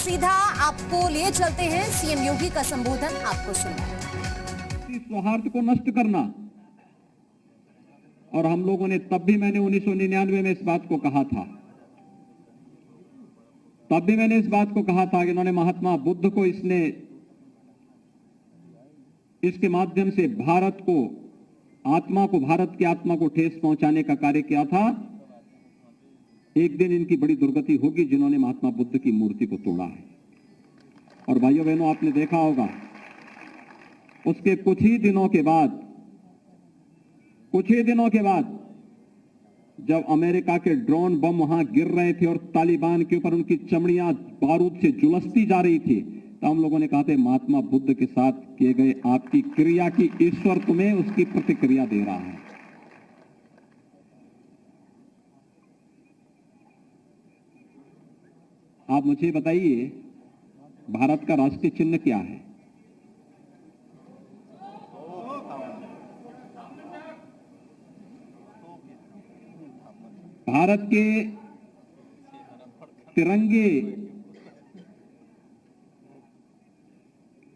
सीधा आपको लिए चलते हैं सीएम योगी का संबोधन आपको सुनाए। सौहार्द को नष्ट करना, और हम लोगों ने तब भी मैंने 1999 में इस बात को कहा था, कि इन्होंने महात्मा बुद्ध को इसके माध्यम से भारत की आत्मा को ठेस पहुंचाने का कार्य किया था। एक दिन इनकी बड़ी दुर्गति होगी जिन्होंने महात्मा बुद्ध की मूर्ति को तोड़ा है। और भाइयों बहनों, आपने देखा होगा उसके कुछ ही दिनों के बाद जब अमेरिका के ड्रोन बम वहां गिर रहे थे और तालिबान के ऊपर उनकी चमड़ियां बारूद से झुलसती जा रही थी, तो हम लोगों ने कहा था महात्मा बुद्ध के साथ किए गए आपकी क्रिया की ईश्वर तुम्हें उसकी प्रतिक्रिया दे रहा है। आप मुझे बताइए, भारत का राष्ट्रीय चिन्ह क्या है? भारत के तिरंगे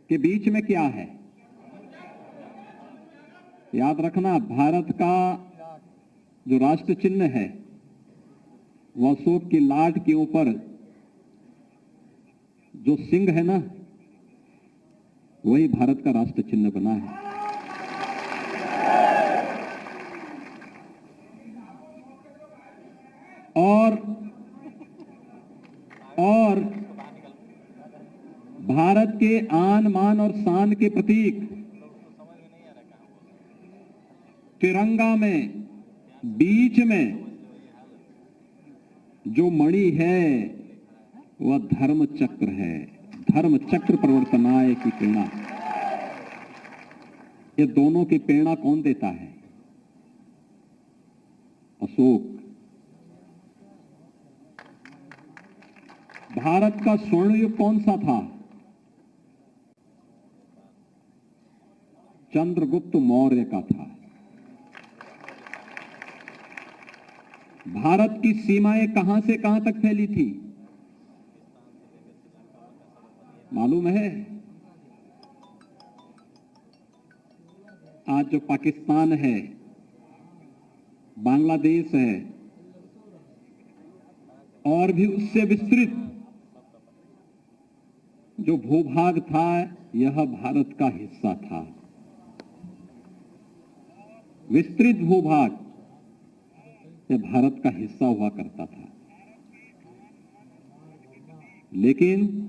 के बीच में क्या है? याद रखना, भारत का जो राष्ट्र चिन्ह है वह अशोक की लाट के ऊपर जो सिंह है ना, वही भारत का राष्ट्र चिन्ह बना है। और भारत के आन मान और शान के प्रतीक तिरंगा में बीच में जो मणि है वह धर्म चक्र है। धर्म चक्र प्रवर्तनाय की प्रेरणा, ये दोनों की प्रेरणा कौन देता है? अशोक। भारत का स्वर्ण युग कौन सा था? चंद्रगुप्त मौर्य का था। भारत की सीमाएं कहां से कहां तक फैली थी मालूम है? आज जो पाकिस्तान है, बांग्लादेश है, और भी उससे विस्तृत जो भूभाग था, यह भारत का हिस्सा था। विस्तृत भूभाग यह भारत का हिस्सा हुआ करता था। लेकिन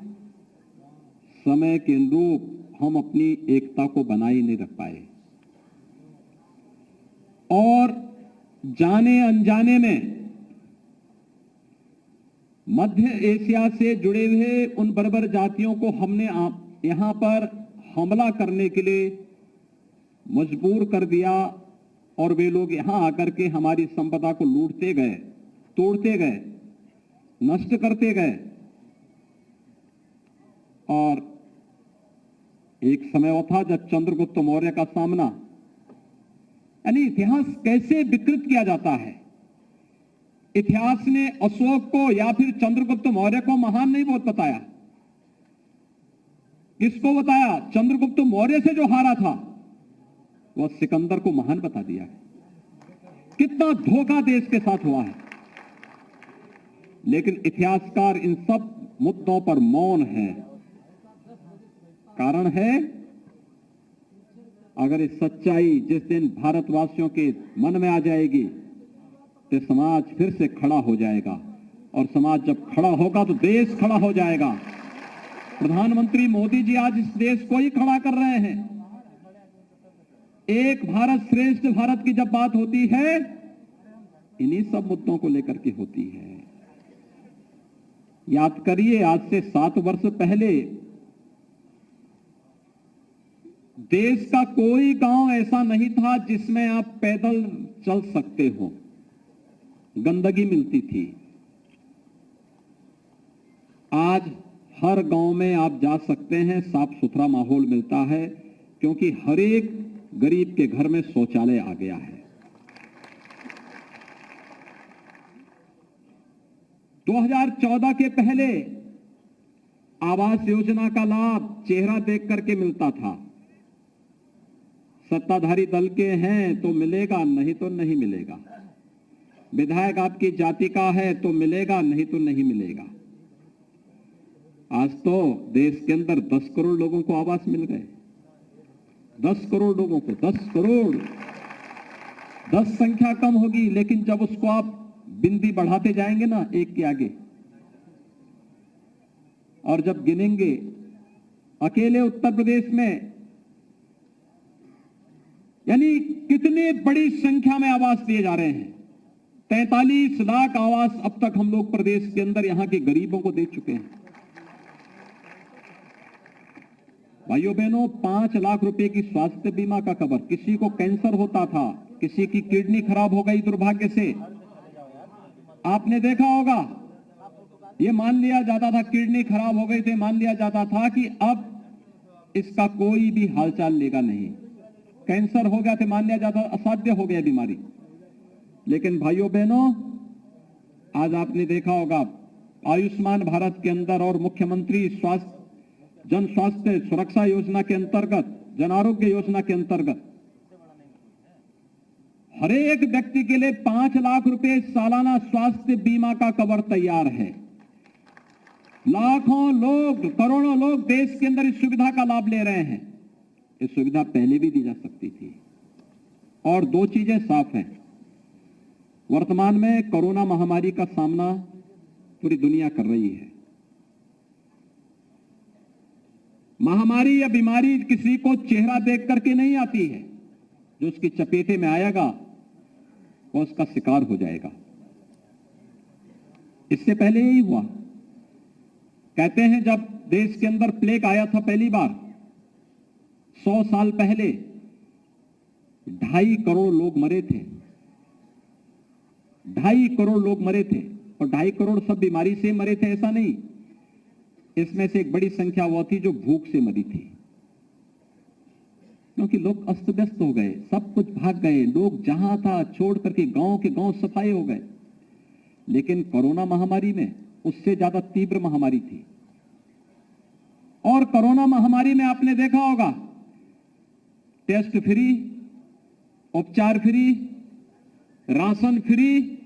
समय के अनुरूप हम अपनी एकता को बनाए नहीं रख पाए, और जाने अनजाने में मध्य एशिया से जुड़े हुए उन बर्बर जातियों को हमने यहां पर हमला करने के लिए मजबूर कर दिया, और वे लोग यहां आकर के हमारी संपदा को लूटते गए, तोड़ते गए, नष्ट करते गए। और एक समय वो था जब चंद्रगुप्त मौर्य का सामना, यानी इतिहास कैसे विकृत किया जाता है। इतिहास ने अशोक को या फिर चंद्रगुप्त मौर्य को महान नहीं बहुत बताया। किसको बताया? चंद्रगुप्त मौर्य से जो हारा था वह सिकंदर को महान बता दिया। कितना धोखा देश के साथ हुआ है। लेकिन इतिहासकार इन सब मुद्दों पर मौन है। कारण है, अगर ये सच्चाई जिस दिन भारतवासियों के मन में आ जाएगी तो समाज फिर से खड़ा हो जाएगा, और समाज जब खड़ा होगा तो देश खड़ा हो जाएगा। प्रधानमंत्री मोदी जी आज इस देश को ही खड़ा कर रहे हैं। एक भारत श्रेष्ठ भारत की जब बात होती है, इन्हीं सब मुद्दों को लेकर के होती है। याद करिए, आज से 7 वर्ष पहले देश का कोई गांव ऐसा नहीं था जिसमें आप पैदल चल सकते हो, गंदगी मिलती थी। आज हर गांव में आप जा सकते हैं, साफ सुथरा माहौल मिलता है, क्योंकि हर एक गरीब के घर में शौचालय आ गया है। 2014 के पहले आवास योजना का लाभ चेहरा देख करके मिलता था। सत्ताधारी दल के हैं तो मिलेगा, नहीं तो नहीं मिलेगा। विधायक आपकी जाति का है तो मिलेगा, नहीं तो नहीं मिलेगा। आज तो देश के अंदर 10 करोड़ लोगों को आवास मिल गए। 10 करोड़ लोगों को, 10 करोड़। 10 संख्या कम होगी, लेकिन जब उसको आप बिंदी बढ़ाते जाएंगे ना एक के आगे, और जब गिनेंगे, अकेले उत्तर प्रदेश में यानी कितनी बड़ी संख्या में आवास दिए जा रहे हैं। 43 लाख आवास अब तक हम लोग प्रदेश के अंदर यहां के गरीबों को दे चुके हैं। भाइयों बहनों, 5 लाख रुपए की स्वास्थ्य बीमा का कवर। किसी को कैंसर होता था, किसी की किडनी खराब हो गई दुर्भाग्य से, आपने देखा होगा, ये मान लिया जाता था, किडनी खराब हो गई थी, मान लिया जाता था कि अब इसका कोई भी हालचाल लेगा नहीं। कैंसर हो गया तो मान लिया जाता, असाध्य हो गया बीमारी। लेकिन भाइयों बहनों, आज आपने देखा होगा, आयुष्मान भारत के अंदर और मुख्यमंत्री जन स्वास्थ्य सुरक्षा योजना के अंतर्गत, जन आरोग्य योजना के अंतर्गत हर एक व्यक्ति के लिए 5 लाख रुपए सालाना स्वास्थ्य बीमा का कवर तैयार है। लाखों लोग, करोड़ों लोग देश के अंदर इस सुविधा का लाभ ले रहे हैं। ये सुविधा पहले भी दी जा सकती थी। और 2 चीजें साफ हैं, वर्तमान में कोरोना महामारी का सामना पूरी दुनिया कर रही है। महामारी या बीमारी किसी को चेहरा देख करके नहीं आती है। जो उसकी चपेटे में आएगा वो उसका शिकार हो जाएगा। इससे पहले यही हुआ। कहते हैं जब देश के अंदर प्लेग आया था पहली बार 100 साल पहले, 2.5 करोड़ लोग मरे थे। 2.5 करोड़ लोग मरे थे, और 2.5 करोड़ सब बीमारी से मरे थे ऐसा नहीं। इसमें से एक बड़ी संख्या वो थी जो भूख से मरी थी, क्योंकि लोग अस्त व्यस्त हो गए, सब कुछ भाग गए, लोग जहां था छोड़ करके गांव के गांव सफाई हो गए। लेकिन कोरोना महामारी में उससे ज्यादा तीव्र महामारी थी। और कोरोना महामारी में आपने देखा होगा, टेस्ट फ्री, उपचार फ्री, राशन फ्री,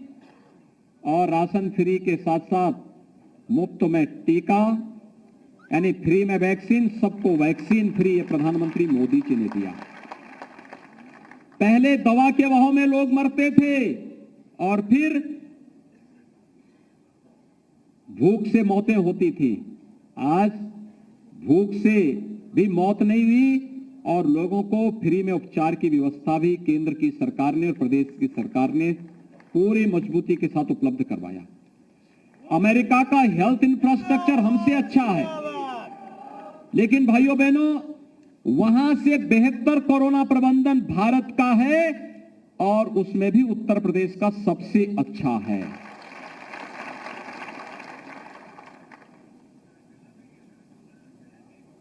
और राशन फ्री के साथ साथ मुफ्त में टीका, यानी फ्री में वैक्सीन, सबको वैक्सीन फ्री, ये प्रधानमंत्री मोदी जी ने दिया। पहले दवा के बहाव में लोग मरते थे और फिर भूख से मौतें होती थी। आज भूख से भी मौत नहीं हुई, और लोगों को फ्री में उपचार की व्यवस्था भी केंद्र की सरकार ने और प्रदेश की सरकार ने पूरी मजबूती के साथ उपलब्ध करवाया। अमेरिका का हेल्थ इंफ्रास्ट्रक्चर हमसे अच्छा है, लेकिन भाइयों बहनों, वहां से बेहतर कोरोना प्रबंधन भारत का है, और उसमें भी उत्तर प्रदेश का सबसे अच्छा है।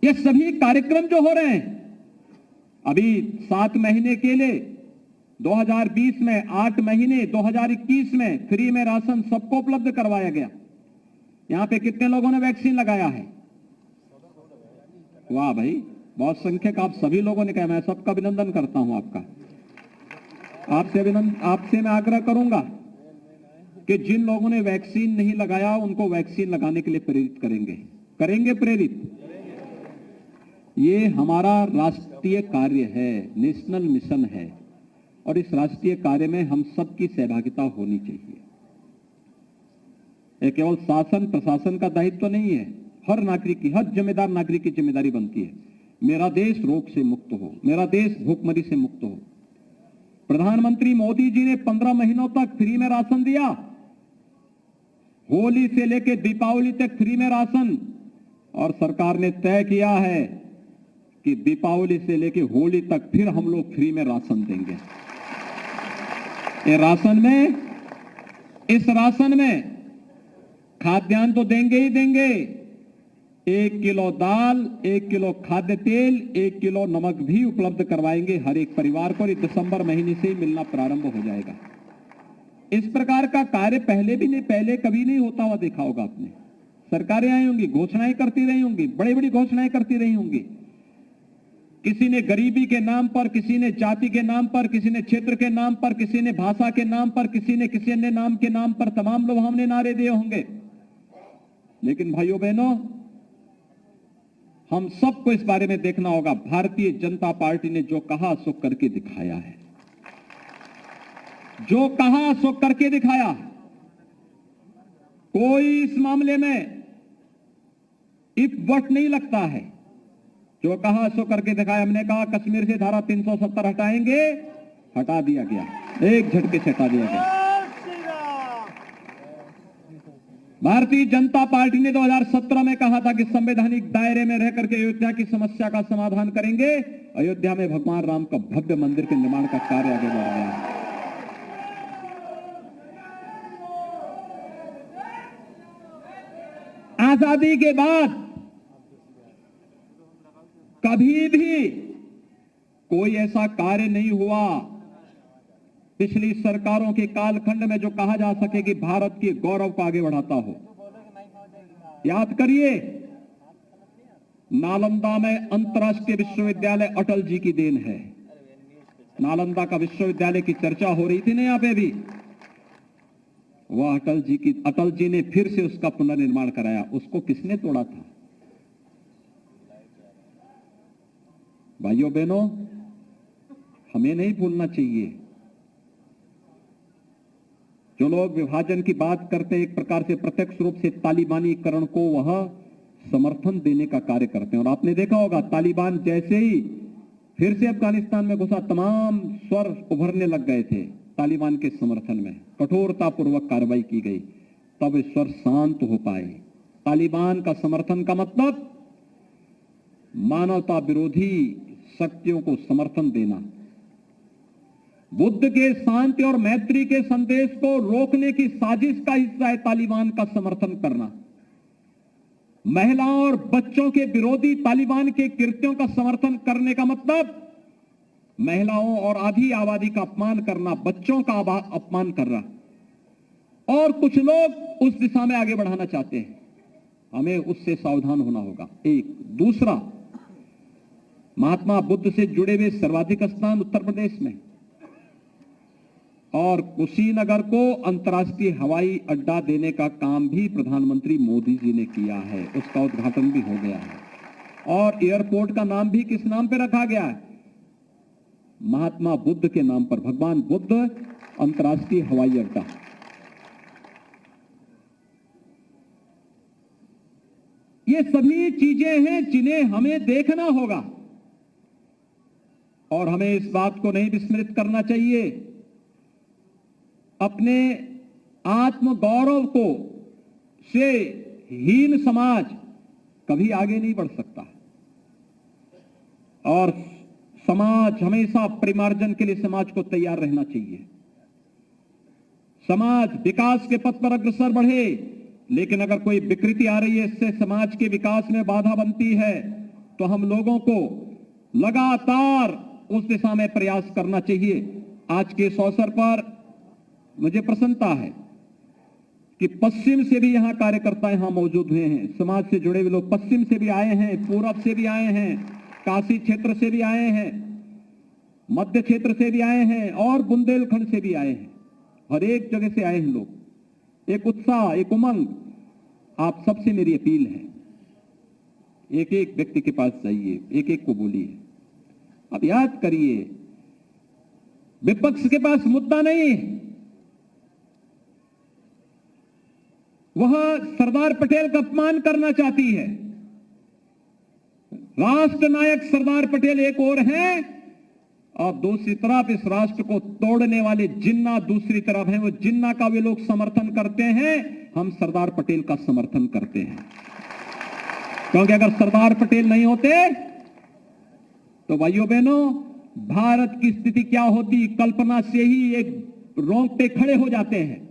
ये सभी कार्यक्रम जो हो रहे हैं, अभी 7 महीने के लिए 2020 में, 8 महीने 2021 में फ्री में राशन सबको उपलब्ध करवाया गया। यहां पे कितने लोगों ने वैक्सीन लगाया है? वाह भाई, बहुत संख्यक आप सभी लोगों ने कहा। मैं सबका अभिनंदन करता हूं आपका। आपसे मैं आग्रह करूंगा कि जिन लोगों ने वैक्सीन नहीं लगाया उनको वैक्सीन लगाने के लिए प्रेरित करेंगे प्रेरित। ये हमारा राष्ट्रीय कार्य है, नेशनल मिशन है, और इस राष्ट्रीय कार्य में हम सबकी सहभागिता होनी चाहिए। यह केवल शासन प्रशासन का दायित्व नहीं है, हर नागरिक की, हर जिम्मेदार नागरिक की जिम्मेदारी बनती है। मेरा देश रोग से मुक्त हो, मेरा देश भूखमरी से मुक्त हो। प्रधानमंत्री मोदी जी ने 15 महीनों तक फ्री में राशन दिया, होली से लेकर दीपावली तक फ्री में राशन, और सरकार ने तय किया है कि दीपावली से लेकर होली तक फिर हम लोग फ्री में राशन देंगे। ये राशन में, इस राशन में खाद्यान्न तो देंगे ही देंगे। 1 किलो दाल, 1 किलो खाद्य तेल, 1 किलो नमक भी उपलब्ध करवाएंगे हर एक परिवार को। ये दिसंबर महीने से ही मिलना प्रारंभ हो जाएगा। इस प्रकार का कार्य पहले कभी नहीं होता हुआ देखा होगा आपने। सरकारें आई होंगी, घोषणाएं करती रही होंगी, बड़ी बड़ी घोषणाएं करती रही होंगी। किसी ने गरीबी के नाम पर, किसी ने जाति के नाम पर, किसी ने क्षेत्र के नाम पर, किसी ने भाषा के नाम पर, किसी ने किसी अन्य नाम के नाम पर तमाम लोग हमने नारे दिए होंगे। लेकिन भाइयों बहनों, हम सबको इस बारे में देखना होगा, भारतीय जनता पार्टी ने जो कहा सो करके दिखाया है। जो कहा सो करके दिखाया। कोई इस मामले में इफ बट नहीं लगता है। जो कहा सो करके दिखाया। हमने कहा कश्मीर से धारा 370 हटाएंगे, हटा दिया गया, एक झटके से हटा दिया गया। भारतीय जनता पार्टी ने 2017 में कहा था कि संवैधानिक दायरे में रह करके अयोध्या की समस्या का समाधान करेंगे। अयोध्या में भगवान राम का भव्य मंदिर के निर्माण का कार्य आगे बढ़ रहा है। आजादी के बाद कभी भी कोई ऐसा कार्य नहीं हुआ पिछली सरकारों के कालखंड में जो कहा जा सके कि भारत के गौरव को आगे बढ़ाता हो। याद करिए, नालंदा में अंतर्राष्ट्रीय विश्वविद्यालय अटल जी की देन है। नालंदा का विश्वविद्यालय की चर्चा हो रही थी ना यहां पे भी। वह अटल जी ने फिर से उसका पुनर्निर्माण कराया। उसको किसने तोड़ा था? भाइयों बहनों, हमें नहीं भूलना चाहिए। जो लोग विभाजन की बात करते हैं, एक प्रकार से प्रत्यक्ष रूप से तालिबानीकरण को वह समर्थन देने का कार्य करते हैं। और आपने देखा होगा, तालिबान जैसे ही फिर से अफगानिस्तान में घुसा, तमाम स्वर उभरने लग गए थे तालिबान के समर्थन में। कठोरतापूर्वक कार्रवाई की गई, तब स्वर शांत हो पाए। तालिबान का समर्थन का मतलब मानवता विरोधी शक्तियों को समर्थन देना। बुद्ध के शांति और मैत्री के संदेश को रोकने की साजिश का हिस्सा है तालिबान का समर्थन करना। महिलाओं और बच्चों के विरोधी तालिबान के कृत्यों का समर्थन करने का मतलब महिलाओं और आधी आबादी का अपमान करना, बच्चों का अपमान करना। और कुछ लोग उस दिशा में आगे बढ़ाना चाहते हैं। हमें उससे सावधान होना होगा। एक दूसरा, महात्मा बुद्ध से जुड़े हुए सर्वाधिक स्थान उत्तर प्रदेश में, और कुशीनगर को अंतर्राष्ट्रीय हवाई अड्डा देने का काम भी प्रधानमंत्री मोदी जी ने किया है। उसका उद्घाटन भी हो गया है। और एयरपोर्ट का नाम भी किस नाम पे रखा गया है? महात्मा बुद्ध के नाम पर, भगवान बुद्ध अंतर्राष्ट्रीय हवाई अड्डा। ये सभी चीजें हैं जिन्हें हमें देखना होगा और हमें इस बात को नहीं विस्मृत करना चाहिए। अपने आत्मगौरव को से हीन समाज कभी आगे नहीं बढ़ सकता और समाज हमेशा परिमार्जन के लिए समाज को तैयार रहना चाहिए। समाज विकास के पथ पर अग्रसर बढ़े, लेकिन अगर कोई विकृति आ रही है, इससे समाज के विकास में बाधा बनती है, तो हम लोगों को लगातार उस दिशा में प्रयास करना चाहिए। आज के इस अवसर पर मुझे प्रसन्नता है कि पश्चिम से भी यहां कार्यकर्ता यहां मौजूद हुए हैं। समाज से जुड़े हुए लोग पश्चिम से भी आए हैं, पूरब से भी आए हैं, काशी क्षेत्र से भी आए हैं, मध्य क्षेत्र से भी आए हैं और बुंदेलखंड से भी आए हैं। हर एक जगह से आए हैं लोग। एक उत्साह, एक उमंग। आप सबसे मेरी अपील है, एक एक व्यक्ति के पास जाइए, एक एक को बोलिए। अब याद करिए, विपक्ष के पास मुद्दा नहीं है। वह सरदार पटेल का अपमान करना चाहती है। राष्ट्र नायक सरदार पटेल एक ओर हैं और दूसरी तरफ इस राष्ट्र को तोड़ने वाले जिन्ना दूसरी तरफ हैं। वो जिन्ना का वे लोग समर्थन करते हैं, हम सरदार पटेल का समर्थन करते हैं। क्योंकि अगर सरदार पटेल नहीं होते तो भाइयों बहनों, भारत की स्थिति क्या होती, कल्पना से ही एक रोंगटे खड़े हो जाते हैं।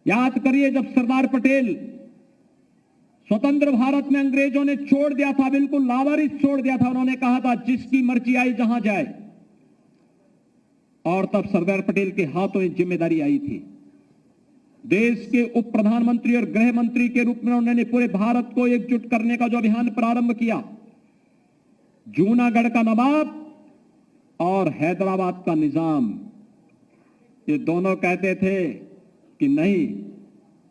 याद करिए, जब सरदार पटेल स्वतंत्र भारत में अंग्रेजों ने छोड़ दिया था, बिल्कुल लावारिस छोड़ दिया था। उन्होंने कहा था जिसकी मर्जी आई जहां जाए, और तब सरदार पटेल के हाथों एक जिम्मेदारी आई थी। देश के उप प्रधानमंत्री और गृह मंत्री के रूप में उन्होंने पूरे भारत को एकजुट करने का जो अभियान प्रारंभ किया, जूनागढ़ का नवाब और हैदराबाद का निजाम, ये दोनों कहते थे कि नहीं,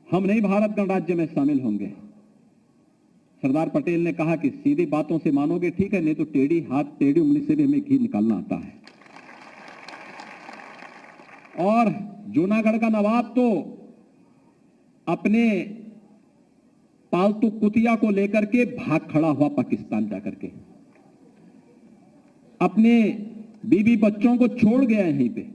हम नहीं भारत गणराज्य में शामिल होंगे। सरदार पटेल ने कहा कि सीधी बातों से मानोगे ठीक है, नहीं तो टेढ़ी हाथ टेढ़ी उंगली से भी हमें घी निकालना आता है। और जूनागढ़ का नवाब तो अपने पालतू कुतिया को लेकर के भाग खड़ा हुआ पाकिस्तान जाकर के, अपने बीवी बच्चों को छोड़ गया यहीं पे।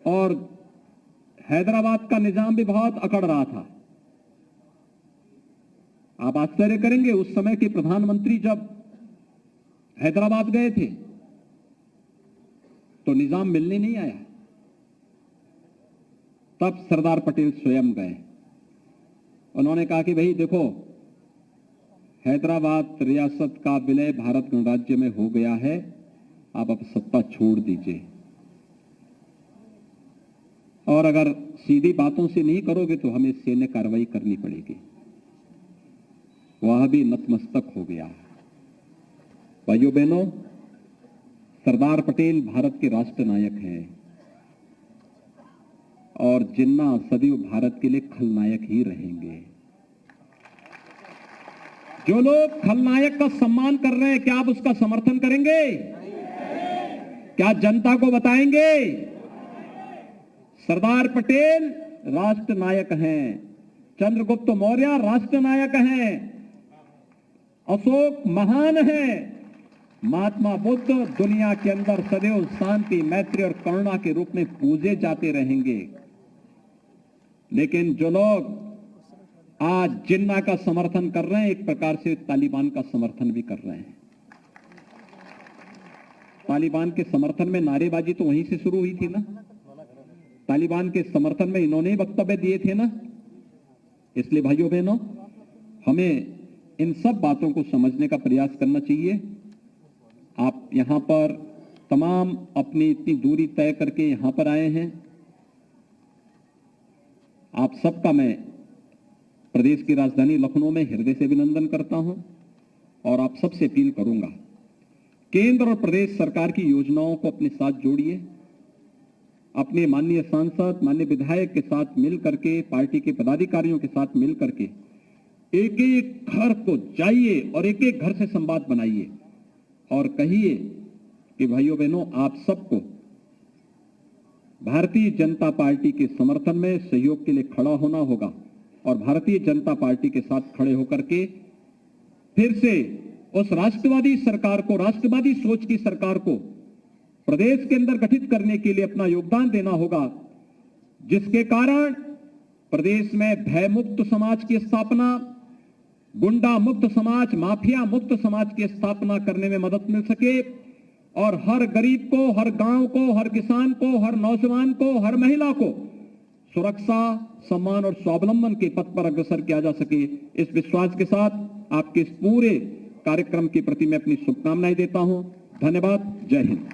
और हैदराबाद का निजाम भी बहुत अकड़ रहा था। आप आश्चर्य करेंगे, उस समय के प्रधानमंत्री जब हैदराबाद गए थे तो निजाम मिलने नहीं आया, तब सरदार पटेल स्वयं गए। उन्होंने कहा कि भाई देखो, हैदराबाद रियासत का विलय भारत गणराज्य में हो गया है, आप अब सत्ता छोड़ दीजिए, और अगर सीधी बातों से नहीं करोगे तो हमें सैन्य कार्रवाई करनी पड़ेगी। वह भी नतमस्तक हो गया। भाइयों बहनों, सरदार पटेल भारत के राष्ट्र नायक हैं और जिन्ना सदैव भारत के लिए खलनायक ही रहेंगे। जो लोग खलनायक का सम्मान कर रहे हैं, क्या आप उसका समर्थन करेंगे? क्या जनता को बताएंगे? सरदार पटेल राष्ट्र नायक हैं, चंद्रगुप्त मौर्य राष्ट्र नायक हैं, अशोक महान हैं, महात्मा बुद्ध दुनिया के अंदर सदैव शांति, मैत्री और करुणा के रूप में पूजे जाते रहेंगे। लेकिन जो लोग आज जिन्ना का समर्थन कर रहे हैं, एक प्रकार से तालिबान का समर्थन भी कर रहे हैं। तालिबान के समर्थन में नारेबाजी तो वहीं से शुरू हुई थी ना, तालिबान के समर्थन में इन्होंने वक्तव्य दिए थे ना। इसलिए भाइयों बहनों, हमें इन सब बातों को समझने का प्रयास करना चाहिए। आप यहां पर तमाम अपनी इतनी दूरी तय करके यहां पर आए हैं, आप सबका मैं प्रदेश की राजधानी लखनऊ में हृदय से अभिनंदन करता हूं और आप सबसे अपील करूंगा, केंद्र और प्रदेश सरकार की योजनाओं को अपने साथ जोड़िए। अपने माननीय सांसद, माननीय विधायक के साथ मिल करके, पार्टी के पदाधिकारियों के साथ मिल करके एक एक घर को जाइए और एक एक घर से संवाद बनाइए और कहिए कि भाइयों बहनों, आप सबको भारतीय जनता पार्टी के समर्थन में सहयोग के लिए खड़ा होना होगा और भारतीय जनता पार्टी के साथ खड़े होकर के फिर से उस राष्ट्रवादी सरकार को, राष्ट्रवादी सोच की सरकार को प्रदेश के अंदर गठित करने के लिए अपना योगदान देना होगा, जिसके कारण प्रदेश में भय मुक्त समाज की स्थापना, गुंडा मुक्त समाज, माफिया मुक्त समाज की स्थापना करने में मदद मिल सके और हर गरीब को, हर गांव को, हर किसान को, हर नौजवान को, हर महिला को सुरक्षा, सम्मान और स्वावलंबन के पथ पर अग्रसर किया जा सके। इस विश्वास के साथ आपके इस पूरे कार्यक्रम के प्रति मैं अपनी शुभकामनाएं देता हूं। धन्यवाद। जय हिंद।